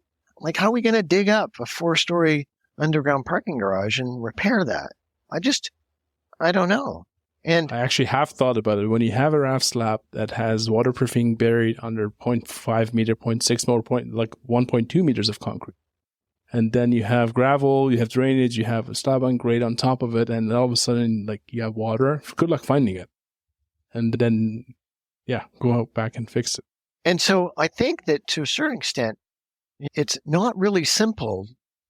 how are we going to dig up a 4-story underground parking garage and repair that? I don't know. And
I actually have thought about it. When you have a raft slab that has waterproofing buried under 0.5 meter, 0.6 more, 1.2 meters of concrete, and then you have gravel, you have drainage, you have a slab on grade on top of it, and all of a sudden, you have water. Good luck finding it. And then, go out back and fix it.
And so I think that to a certain extent, it's not really simple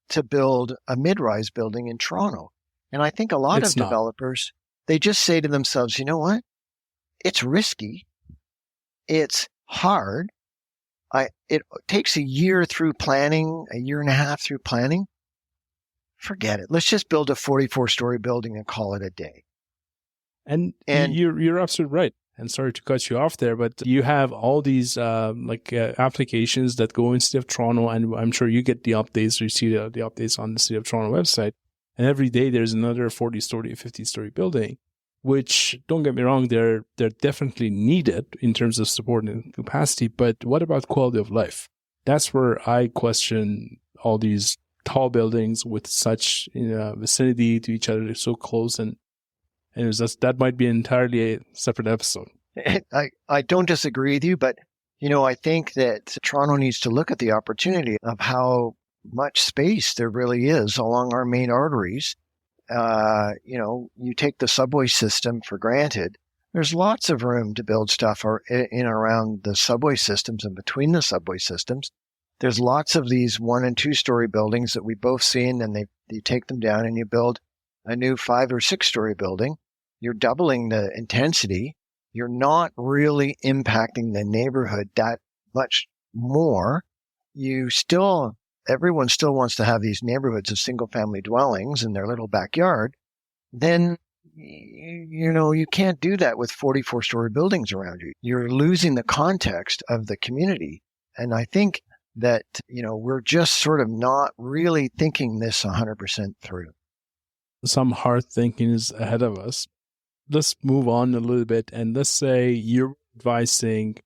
to build a mid-rise building in Toronto. And I think a lot of developers, they just say to themselves, you know what? It's risky. It's hard. It takes a year through planning, a year and a half through planning. Forget it. Let's just build a 44-story building and call it a day.
And you're absolutely right. And sorry to cut you off there, but you have all these applications that go in City of Toronto, and I'm sure you get the updates, or you see the updates on the City of Toronto website. And every day there's another 40-story, 50-story building, which, don't get me wrong, they're definitely needed in terms of support and capacity. But what about quality of life? That's where I question all these tall buildings with such vicinity to each other, so close, and that might be entirely a separate episode.
I don't disagree with you, but I think that Toronto needs to look at the opportunity of how much space there really is along our main arteries. You take the subway system for granted. There's lots of room to build stuff in and around the subway systems and between the subway systems. there's lots of these 1 and 2 story buildings that we've both seen, and you take them down and you build a new 5 or 6 story building. You're doubling the intensity. You're not really impacting the neighborhood that much more. Everyone still wants to have these neighborhoods of single family dwellings in their little backyard. Then, you can't do that with 44 story buildings around you. You're losing the context of the community. And I think that, we're just sort of not really thinking this 100% through.
Some hard thinking is ahead of us. Let's move on a little bit, and let's say you're advising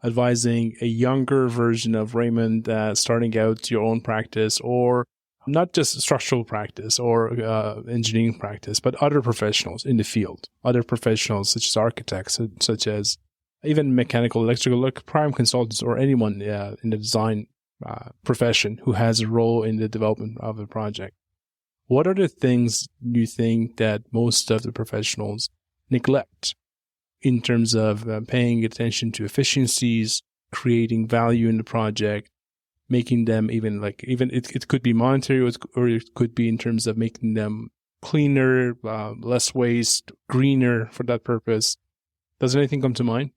a younger version of Raymond starting out your own practice, or not just structural practice or engineering practice, but other professionals in the field, other professionals such as architects, such as even mechanical, electrical, like prime consultants, or anyone in the design profession who has a role in the development of a project. What are the things you think that most of the professionals neglect in terms of paying attention to efficiencies, creating value in the project, making them even it could be monetary, or it could be in terms of making them cleaner, less waste, greener for that purpose? Does anything come to mind?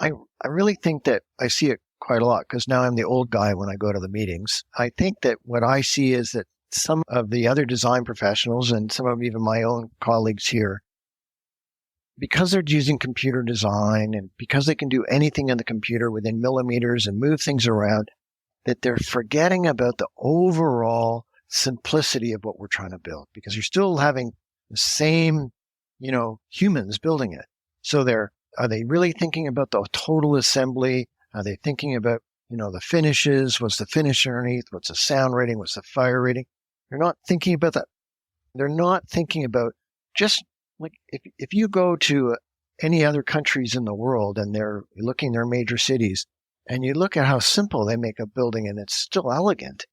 I really think that I see it quite a lot, because now I'm the old guy when I go to the meetings. I think that what I see is that some of the other design professionals and some of even my own colleagues here, because they're using computer design and because they can do anything in the computer within millimeters and move things around, that they're forgetting about the overall simplicity of what we're trying to build, because you're still having the same, humans building it. So are they really thinking about the total assembly? Are they thinking about, the finishes? What's the finish underneath? What's the sound rating? What's the fire rating? They're not thinking about that. They're not thinking about just like if you go to any other countries in the world and they're looking their major cities and you look at how simple they make a building and it's still elegant,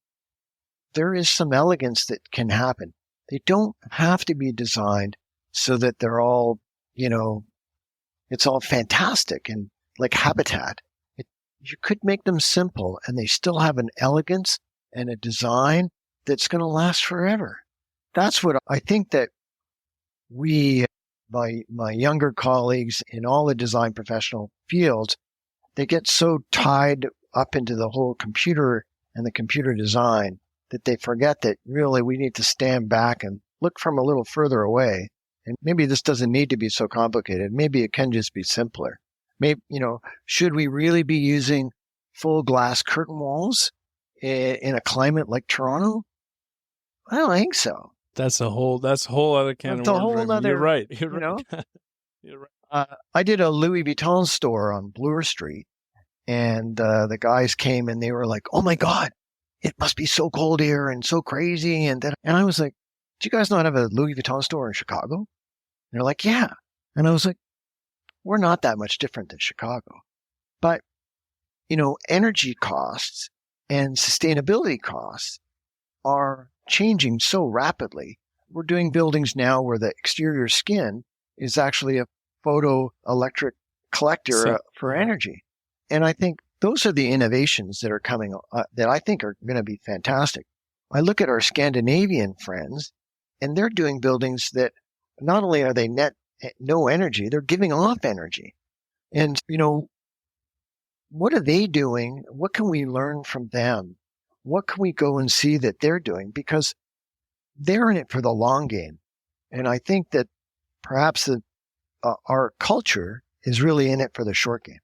there is some elegance that can happen. They don't have to be designed so that they're all, it's all fantastic and like Habitat. You could make them simple and they still have an elegance and a design that's going to last forever. That's what I think that my younger colleagues in all the design professional fields, they get so tied up into the whole computer and the computer design that they forget that really we need to stand back and look from a little further away. And maybe this doesn't need to be so complicated. Maybe it can just be simpler. Maybe, should we really be using full glass curtain walls in a climate like Toronto? I don't think so.
That's a whole other can of worms. You're right. You're right. You're right.
I did a Louis Vuitton store on Bloor Street, and the guys came and they were like, "Oh my God, it must be so cold here and so crazy." And I was like, "Do you guys not have a Louis Vuitton store in Chicago?" And they're like, "Yeah." And I was like, "We're not that much different than Chicago." But, energy costs and sustainability costs are changing so rapidly. We're doing buildings now where the exterior skin is actually a photoelectric collector for energy. And I think those are the innovations that are coming that I think are going to be fantastic. I look at our Scandinavian friends, and they're doing buildings that not only are they no energy, they're giving off energy. And, what are they doing? What can we learn from them? What can we go and see that they're doing? Because they're in it for the long game. And I think that perhaps our culture is really in it for the short game.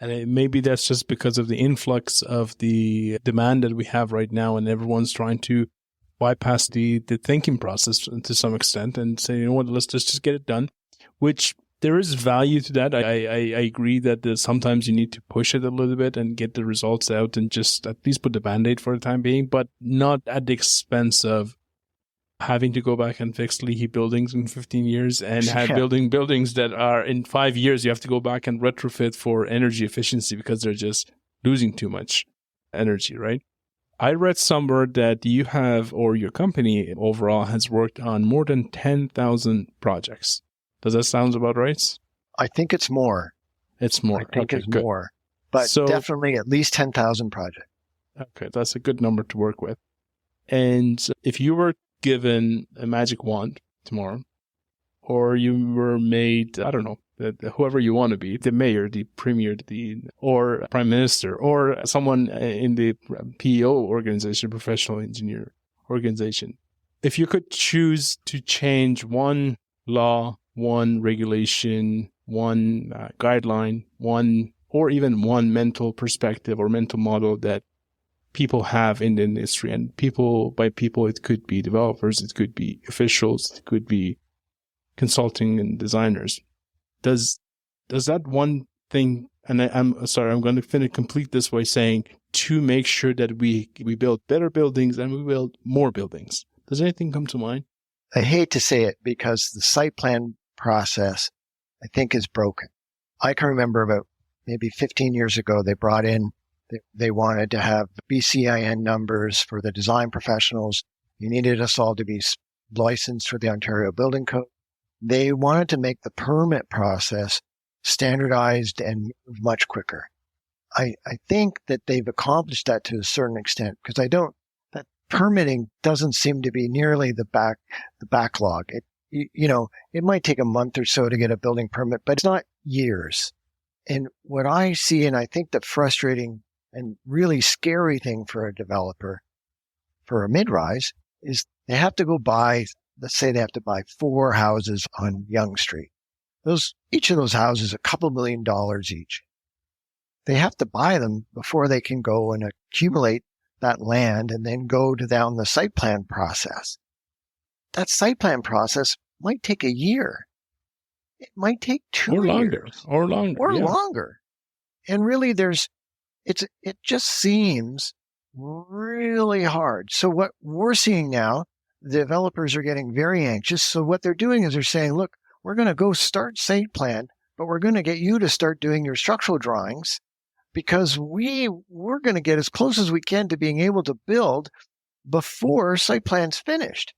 And maybe that's just because of the influx of the demand that we have right now, and everyone's trying to bypass the thinking process to some extent and say, let's just get it done, which there is value to that. I agree that sometimes you need to push it a little bit and get the results out and just at least put the Band-Aid for the time being, but not at the expense of having to go back and fix leaky buildings in 15 years and have buildings that are in 5 years, you have to go back and retrofit for energy efficiency because they're just losing too much energy, right? I read somewhere that you have, or your company overall has worked on more than 10,000 projects. Does that sound about right?
I think it's more.
It's more.
I think it's more. But definitely at least 10,000 projects.
Okay, that's a good number to work with. And if you were given a magic wand tomorrow, or you were made, I don't know, whoever you want to be, the mayor, the premier, or prime minister, or someone in the PEO organization, professional engineer organization. If you could choose to change one law, one regulation, one guideline, or even one mental perspective or mental model that people have in the industry, and by people, it could be developers, it could be officials, it could be consulting and designers. Does that one thing, and I'm sorry, I'm going to complete this by saying, to make sure that we build better buildings and we build more buildings. Does anything come to mind?
I hate to say it because the site plan process, I think, is broken. I can remember about maybe 15 years ago, they wanted to have BCIN numbers for the design professionals. You needed us all to be licensed for the Ontario Building Code. They wanted to make the permit process standardized and move much quicker. I think that they've accomplished that to a certain extent, because that permitting doesn't seem to be nearly the backlog. It might take a month or so to get a building permit, but it's not years. And what I see, and I think the frustrating and really scary thing for a developer, for a mid-rise, is they have to go buy, let's say they have to buy 4 houses on Yonge Street. Each of those houses, a couple $1 million each. They have to buy them before they can go and accumulate that land and then go down the site plan process. That site plan process might take a year. It might take 2 years.
Or longer.
And really it just seems really hard. So what we're seeing now, the developers are getting very anxious. So what they're doing is they're saying, look, we're going to go start site plan, but we're going to get you to start doing your structural drawings, because we're going to get as close as we can to being able to build before site plan's finished.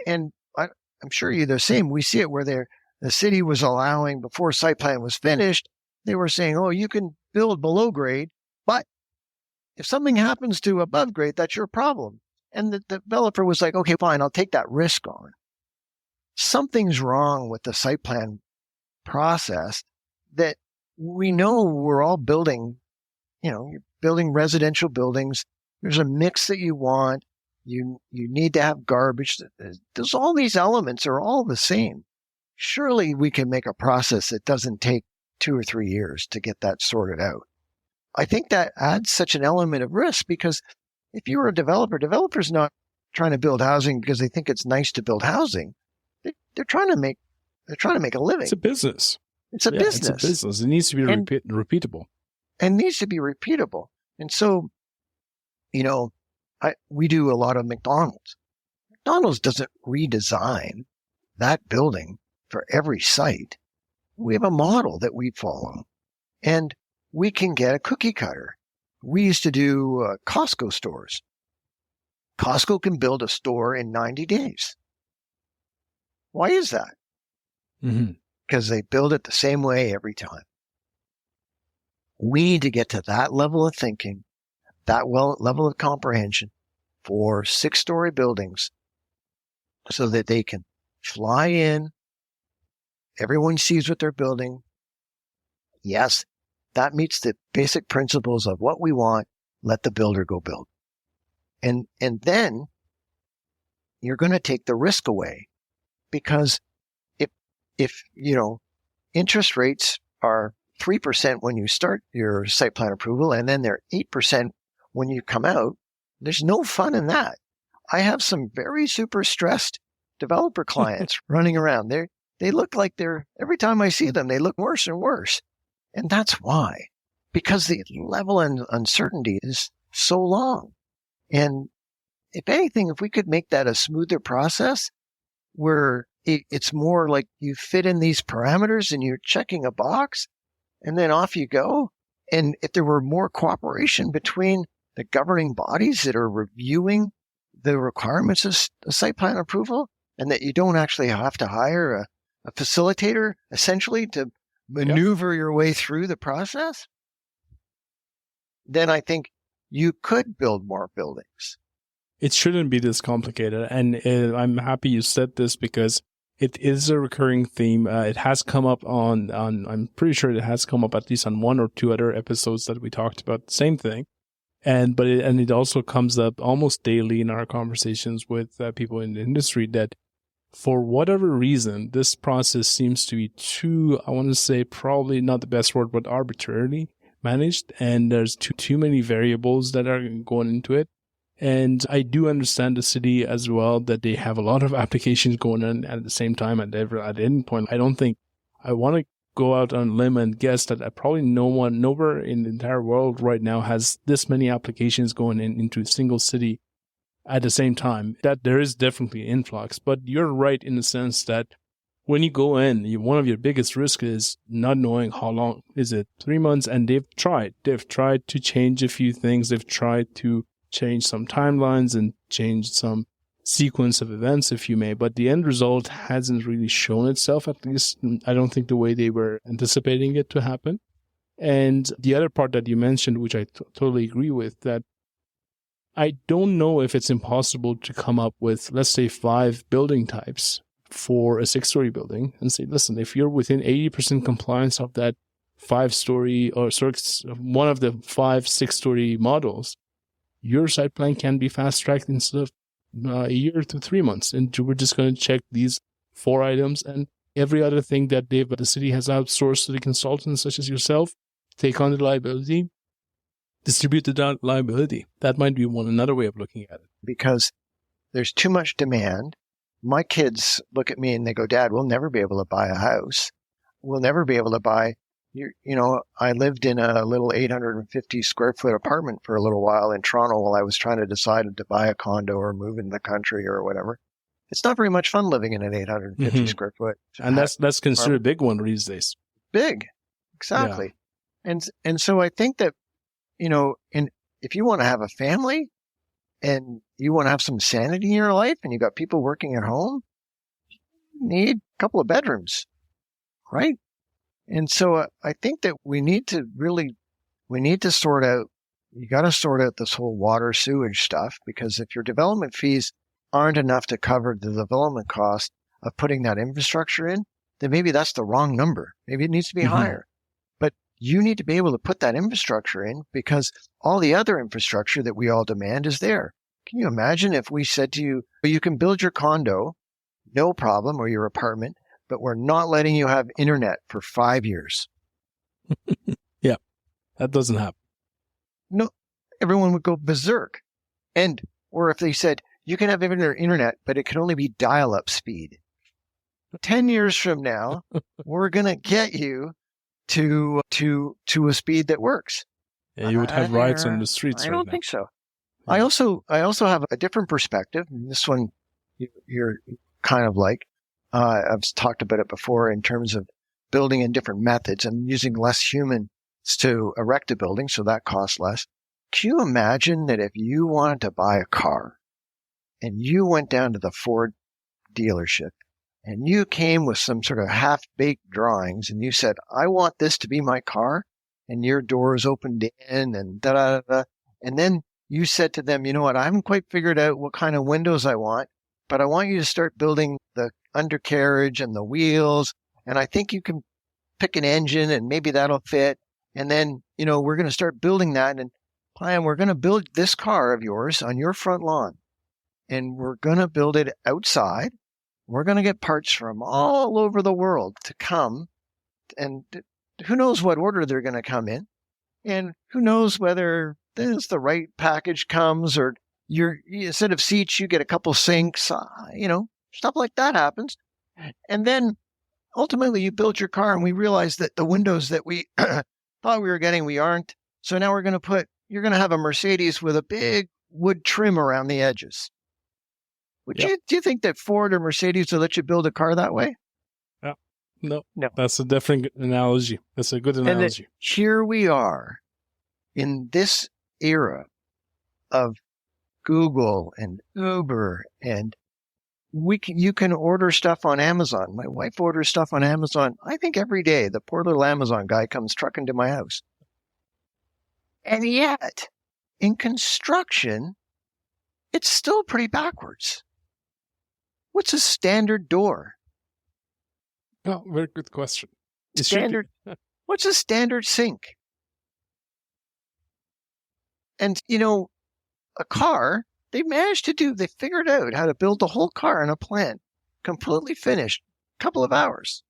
And I'm sure you're the same. We see it where the city was allowing, before site plan was finished, they were saying, oh, you can build below grade, but if something happens to above grade, that's your problem. And the developer was like, okay, fine, I'll take that risk on. Something's wrong with the site plan process that we know we're all building. You're building residential buildings. There's a mix that you want. You need to have garbage. All these elements are all the same. Surely we can make a process that doesn't take 2 or 3 years to get that sorted out. I think that adds such an element of risk, because if you're a developer's not trying to build housing because they think it's nice to build housing. They're trying to make a living.
It's a business.
It's a business.
It's a business. It needs to be repeatable.
And needs to be repeatable. And so, we do a lot of McDonald's. McDonald's doesn't redesign that building for every site. We have a model that we follow, and we can get a cookie cutter. We used to do Costco stores. Costco can build a store in 90 days. Why is that?
Mm-hmm.
Because they build it the same way every time. We need to get to that level of thinking, level of comprehension for 6-story buildings, so that they can fly in. Everyone sees what they're building. Yes, that meets the basic principles of what we want. Let the builder go build. And then you're going to take the risk away, because if interest rates are 3% when you start your site plan approval, and then they're 8% when you come out, there's no fun in that. I have some very super stressed developer clients running around. They look like every time I see them, they look worse and worse. And that's why, because the level of uncertainty is so long. And if anything, if we could make that a smoother process where it's more like you fit in these parameters and you're checking a box and then off you go. And if there were more cooperation between the governing bodies that are reviewing the requirements of site plan approval, and that you don't actually have to hire a facilitator essentially to maneuver your way through the process, then I think you could build more buildings.
It shouldn't be this complicated. And I'm happy you said this because it is a recurring theme. It has come up on, I'm pretty sure it has come up at least on one or two other episodes that we talked about the same thing. And it also comes up almost daily in our conversations with people in the industry that for whatever reason, this process seems to be too, I want to say probably not the best word, but arbitrarily managed. And there's too many variables that are going into it. And I do understand the city as well, that they have a lot of applications going on at the same time at any point. I don't think I want to go out on a limb and guess that probably nowhere in the entire world right now has this many applications going into a single city at the same time. That there is definitely an influx, but you're right in the sense that when you go in, one of your biggest risks is not knowing how long. Is it 3 months? And they've tried to change a few things. They've tried to change some timelines and change some sequence of events, if you may, but the end result hasn't really shown itself, at least I don't think the way they were anticipating it to happen. And the other part that you mentioned, which I totally agree with, that I don't know if it's impossible to come up with, let's say, 5 building types for a 6-story building and say, listen, if you're within 80% compliance of that 5-story or one of the 5 6-story models, your site plan can be fast-tracked instead of a year to 3 months. And we're just going to check these 4 items, and every other thing that the city has outsourced to the consultants such as yourself, take on the liability, distribute the liability. That might be another way of looking at it.
Because there's too much demand. My kids look at me and they go, Dad, we'll never be able to buy a house. We'll never be able to buy, I lived in a little 850 square foot apartment for a little while in Toronto while I was trying to decide to buy a condo or move in the country or whatever. It's not very much fun living in an 850 square foot.
And that's considered a big one these days.
Big. Exactly. Yeah. And so I think that, if you want to have a family and you want to have some sanity in your life and you got people working at home, you need a couple of bedrooms, right? And so I think that we need to sort out, you got to sort out this whole water sewage stuff, because if your development fees aren't enough to cover the development cost of putting that infrastructure in, then maybe that's the wrong number. Maybe it needs to be higher. But you need to be able to put that infrastructure in because all the other infrastructure that we all demand is there. Can you imagine if we said to you, you can build your condo, no problem, or your apartment, but we're not letting you have internet for 5 years.
Yeah, that doesn't happen.
No, everyone would go berserk. Or if they said, you can have internet, but it can only be dial-up speed. 10 years from now, we're going to get you to a speed that works.
Yeah, you would have riots on the streets.
I don't think so. Yeah. I also have a different perspective. And this one you're kind of like. I've talked about it before in terms of building in different methods and using less humans to erect a building, so that costs less. Can you imagine that if you wanted to buy a car and you went down to the Ford dealership and you came with some sort of half-baked drawings and you said, I want this to be my car, and your doors opened in and da-da-da-da, and then you said to them, you know what, I haven't quite figured out what kind of windows I want, but I want you to start building the undercarriage and the wheels, and I think you can pick an engine and maybe that'll fit. And then, we're going to start building that, and we're going to build this car of yours on your front lawn, and we're going to build it outside. We're going to get parts from all over the world to come, and who knows what order they're going to come in, and who knows whether this the right package comes, or instead of seats, you get a couple sinks, stuff like that happens. And then ultimately you build your car and we realize that the windows that we thought we were getting, we aren't. So now you're going to have a Mercedes with a big wood trim around the edges. Do you think that Ford or Mercedes will let you build a car that way?
No. That's a different analogy. That's a good analogy.
And here we are in this era of Google and Uber, and you can order stuff on Amazon. My wife orders stuff on Amazon. I think every day the poor little Amazon guy comes trucking to my house. And yet in construction, it's still pretty backwards. What's a standard door?
Oh, very good question.
Standard. What's a standard sink? And, a car, they figured out how to build the whole car in a plant, completely finished, couple of hours.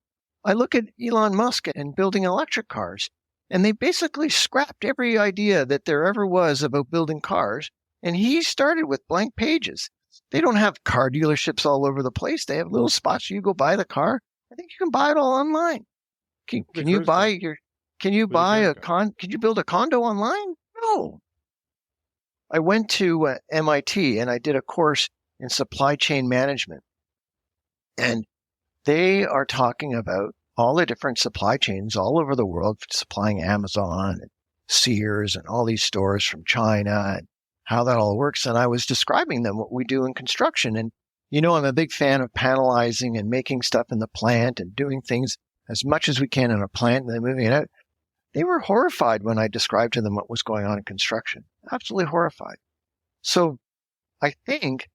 I look at Elon Musk and building electric cars, and they basically scrapped every idea that there ever was about building cars, and he started with blank pages. They don't have car dealerships all over the place. They have little spots you go buy the car. I think you can buy it all online. Can you build a condo online? No. I went to M.I.T. and I did a course in supply chain management. And they are talking about all the different supply chains all over the world, supplying Amazon and Sears and all these stores from China and how that all works. And I was describing them what we do in construction. And, I'm a big fan of panelizing and making stuff in the plant and doing things as much as we can in a plant and then moving it out. They were horrified when I described to them what was going on in construction. Absolutely horrified. So I think,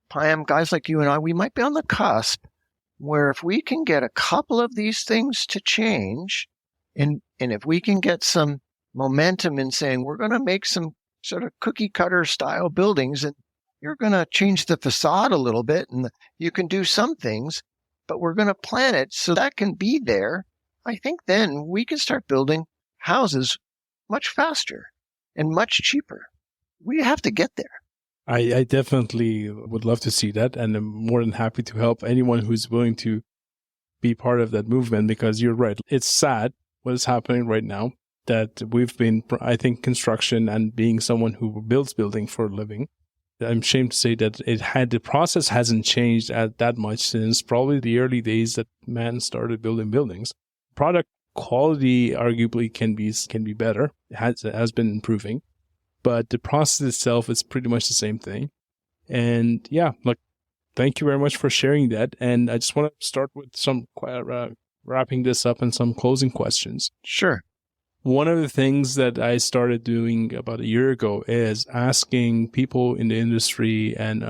Pam, guys like you and I, we might be on the cusp where if we can get a couple of these things to change, and if we can get some momentum in saying we're going to make some sort of cookie cutter style buildings and you're going to change the facade a little bit and you can do some things, but we're going to plan it so that can be there. I think then we can start building houses much faster and much cheaper. We have to get there.
I definitely would love to see that, and I'm more than happy to help anyone who's willing to be part of that movement, because you're right. It's sad what is happening right now, that we've been, I think, construction and being someone who builds building for a living, I'm ashamed to say that the process hasn't changed that much since probably the early days that man started building buildings. Product quality arguably can be better. It has been improving, but the process itself is pretty much the same thing. And yeah, thank you very much for sharing that. And I just want to start with some wrapping this up and some closing questions.
Sure.
One of the things that I started doing about a year ago is asking people in the industry and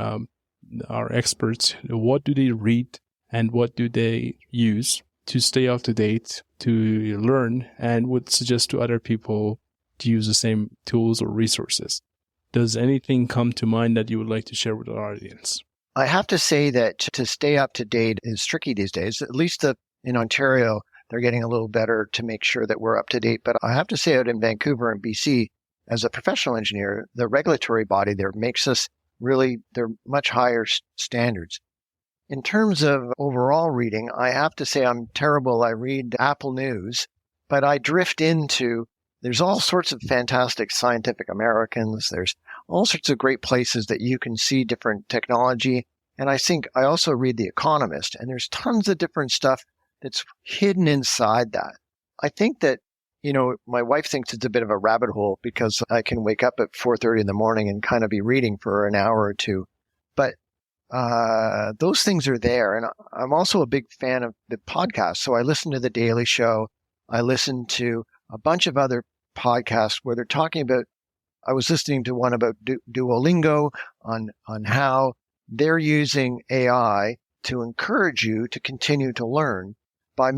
our experts, what do they read and what do they use to stay up to date, to learn, and would suggest to other people to use the same tools or resources. Does anything come to mind that you would like to share with our audience?
I have to say that to stay up to date is tricky these days. At least in Ontario, they're getting a little better to make sure that we're up to date. But I have to say out in Vancouver and BC, as a professional engineer, the regulatory body there makes us they're much higher standards. In terms of overall reading, I have to say I'm terrible. I read Apple News, but I drift into, there's all sorts of fantastic Scientific Americans. There's all sorts of great places that you can see different technology. And I think I also read The Economist, and there's tons of different stuff that's hidden inside that. I think that, my wife thinks it's a bit of a rabbit hole because I can wake up at 4:30 in the morning and kind of be reading for an hour or two. But those things are there. And I'm also a big fan of the podcast. So I listen to The Daily Show. I listen to a bunch of other podcasts where they're talking about, I was listening to one about Duolingo on how they're using AI to encourage you to continue to learn by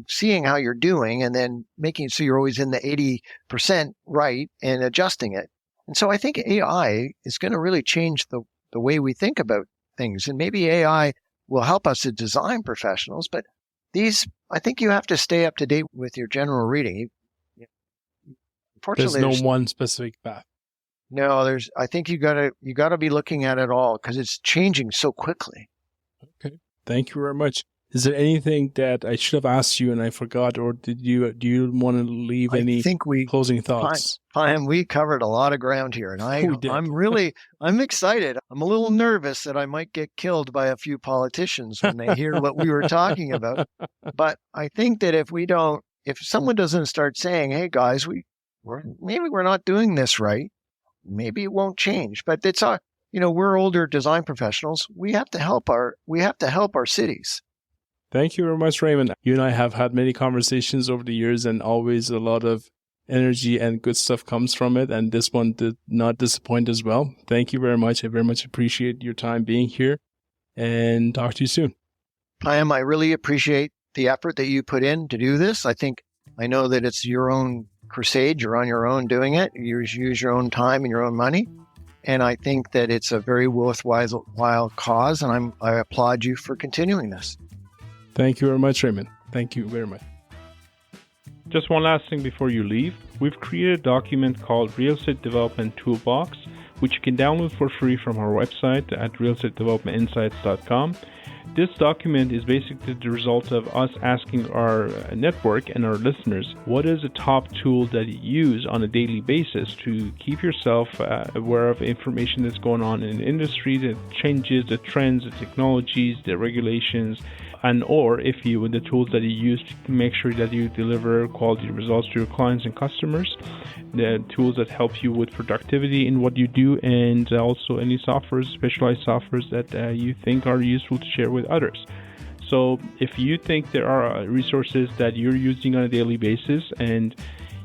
seeing how you're doing and then making it so you're always in the 80% right and adjusting it. And so I think AI is going to really change the way we think about things. And maybe AI will help us as design professionals, but I think you have to stay up to date with your general reading.
Unfortunately, there's no one specific path.
No, I think you gotta be looking at it all because it's changing so quickly.
Okay. Thank you very much. Is there anything that I should have asked you and I forgot, or do you want to leave any closing thoughts?
Pam, we covered a lot of ground here, and I'm excited. I'm a little nervous that I might get killed by a few politicians when they hear what we were talking about. But I think that if someone doesn't start saying, "Hey guys, maybe we're not doing this right," maybe it won't change. But it's we're older design professionals. We have to help our cities.
Thank you very much, Raymond. You and I have had many conversations over the years and always a lot of energy and good stuff comes from it. And this one did not disappoint as well. Thank you very much. I very much appreciate your time being here, and talk to you soon.
Payam, I really appreciate the effort that you put in to do this. I know that it's your own crusade. You're on your own doing it. You use your own time and your own money. And I think that it's a very worthwhile cause. And I applaud you for continuing this.
Thank you very much, Raymond. Thank you very much. Just one last thing before you leave. We've created a document called Real Estate Development Toolbox, which you can download for free from our website at realestatedevelopmentinsights.com. This document is basically the result of us asking our network and our listeners, what is a top tool that you use on a daily basis to keep yourself aware of information that's going on in the industry, the changes, the trends, the technologies, the regulations, and or if you with the tools that you use to make sure that you deliver quality results to your clients and customers, the tools that help you with productivity in what you do, and also any softwares, specialized softwares that you think are useful to share with others. So if you think there are resources that you're using on a daily basis and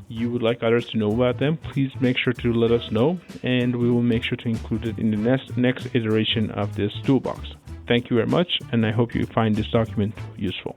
you would like others to know about them, please make sure to let us know, and we will make sure to include it in the next iteration of this toolbox. Thank you very much, and I hope you find this document useful.